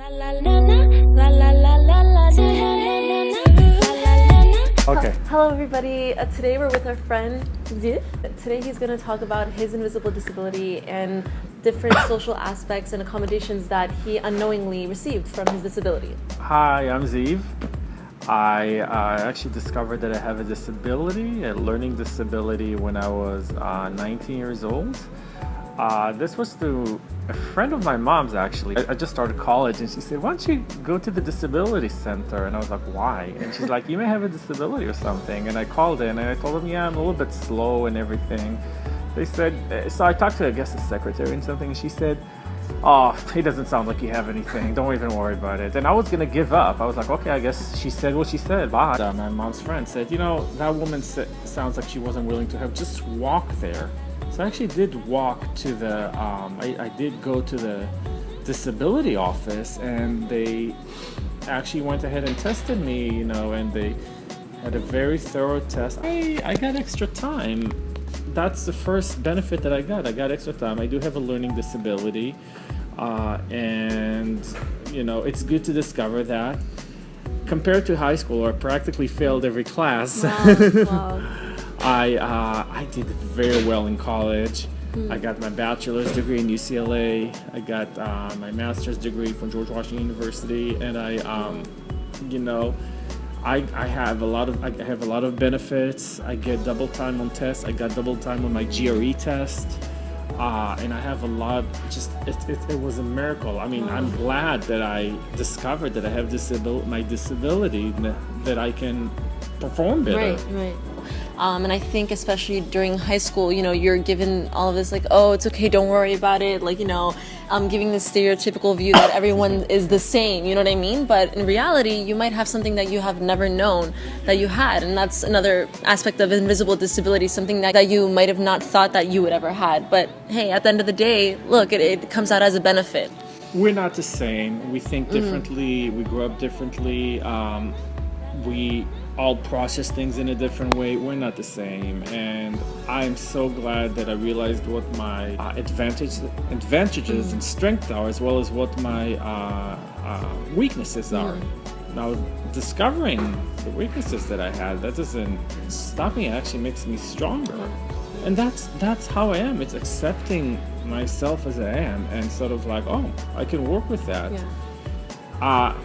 Okay. Hello everybody, today we're with our friend Ziv. Today he's going to talk about his invisible disability and different social aspects and accommodations that he unknowingly received from his disability. Hi, I'm Ziv. I actually discovered that I have a disability, a learning disability, when I was 19 years old. This was through a friend of my mom's, actually. I just started college and she said, why don't you go to the disability center? And I was like, why? And she's like, you may have a disability or something. And I called in and I told them, yeah, I'm a little bit slow and everything. They said, so I talked to, I guess, the secretary and something, and she said, oh, he doesn't sound like you have anything. Don't even worry about it. And I was going to give up. I was like, okay, I guess she said what she said. Bye. My mom's friend said, you know, that woman sounds like she wasn't willing to have, just walk there. So I actually did walk to the, I did go to the disability office, and they actually went ahead and tested me, you know, and they had a very thorough test. I got extra time. That's the first benefit that I got. I got extra time. I do have a learning disability, and, you know, it's good to discover that. Compared to high school, where I practically failed every class. Wow. I did very well in college. I got my bachelor's degree in UCLA. I got my master's degree from George Washington University, and you know, I have a lot of benefits. I get double time on tests. I got double time on my GRE test, and I have a lot. Just it was a miracle. I mean, I'm glad that I discovered that I have my disability, that I can perform better. Right. And I think especially during high school, you know, you're given all of this like, oh, it's okay, don't worry about it. Like, you know, giving this stereotypical view that everyone is the same, you know what I mean? But in reality, you might have something that you have never known that you had. And that's another aspect of invisible disability, something that you might have not thought that you would ever had. But hey, at the end of the day, look, it comes out as a benefit. We're not the same. We think differently. We grow up differently. We all process things in a different way. We're not the same, and I'm so glad that I realized what my advantages and strengths are, as well as what my weaknesses are. Now, discovering the weaknesses that I had, that doesn't stop me. It actually makes me stronger, and that's how I am. It's accepting myself as I am, and sort of like, oh, I can work with that.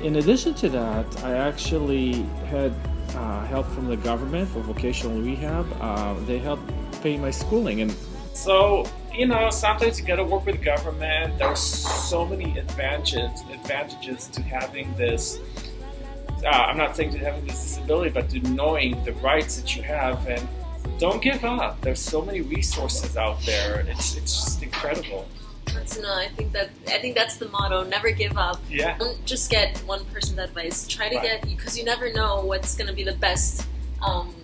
In addition to that, I actually had help from the government for Vocational Rehab. They helped pay my schooling, and so, you know, sometimes you gotta work with government. There's so many advantages to having this. I'm not saying to having this disability, but to knowing the rights that you have, and don't give up. There's so many resources out there. It's just incredible. I think that's the motto. Never give up. Yeah. Don't just get one person's advice. Try to get, because you never know what's going to be the best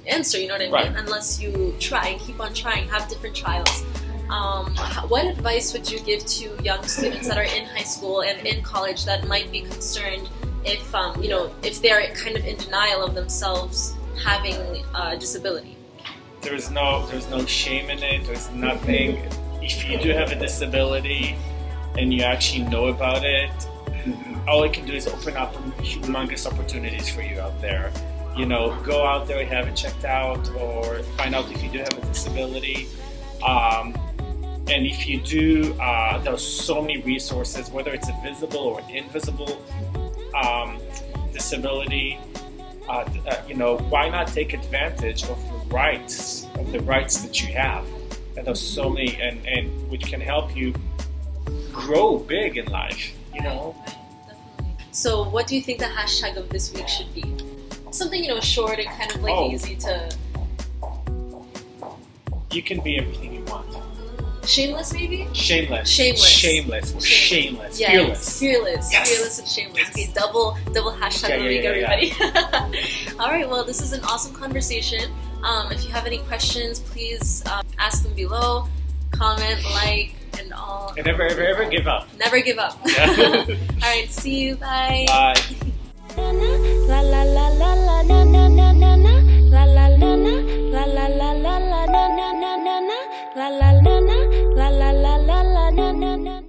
answer. You know what I mean? Unless you try and keep on trying, have different trials. What advice would you give to young students that are in high school and in college that might be concerned if you know, if they're kind of in denial of themselves having a disability? There's no shame in it. There's nothing. If you do have a disability and you actually know about it, all it can do is open up humongous opportunities for you out there. You know, go out there and have it checked out, or find out if you do have a disability. And if you do, there's so many resources, whether it's a visible or invisible disability. You know, why not take advantage of the rights that you have? And there's so many, and which can help you grow big in life, you know? Right, definitely. So what do you think the hashtag of this week should be? Something, you know, short and kind of like easy to... You can be everything you want. Shameless, maybe? Shameless. Yes. Fearless. Yes. Fearless and shameless. Okay, double hashtag of the week, everybody. All right, well, this is an awesome conversation. If you have any questions, please ask them below, comment, like, and all. And never give up. Never give up. Yeah. All right, see you. Bye. Bye.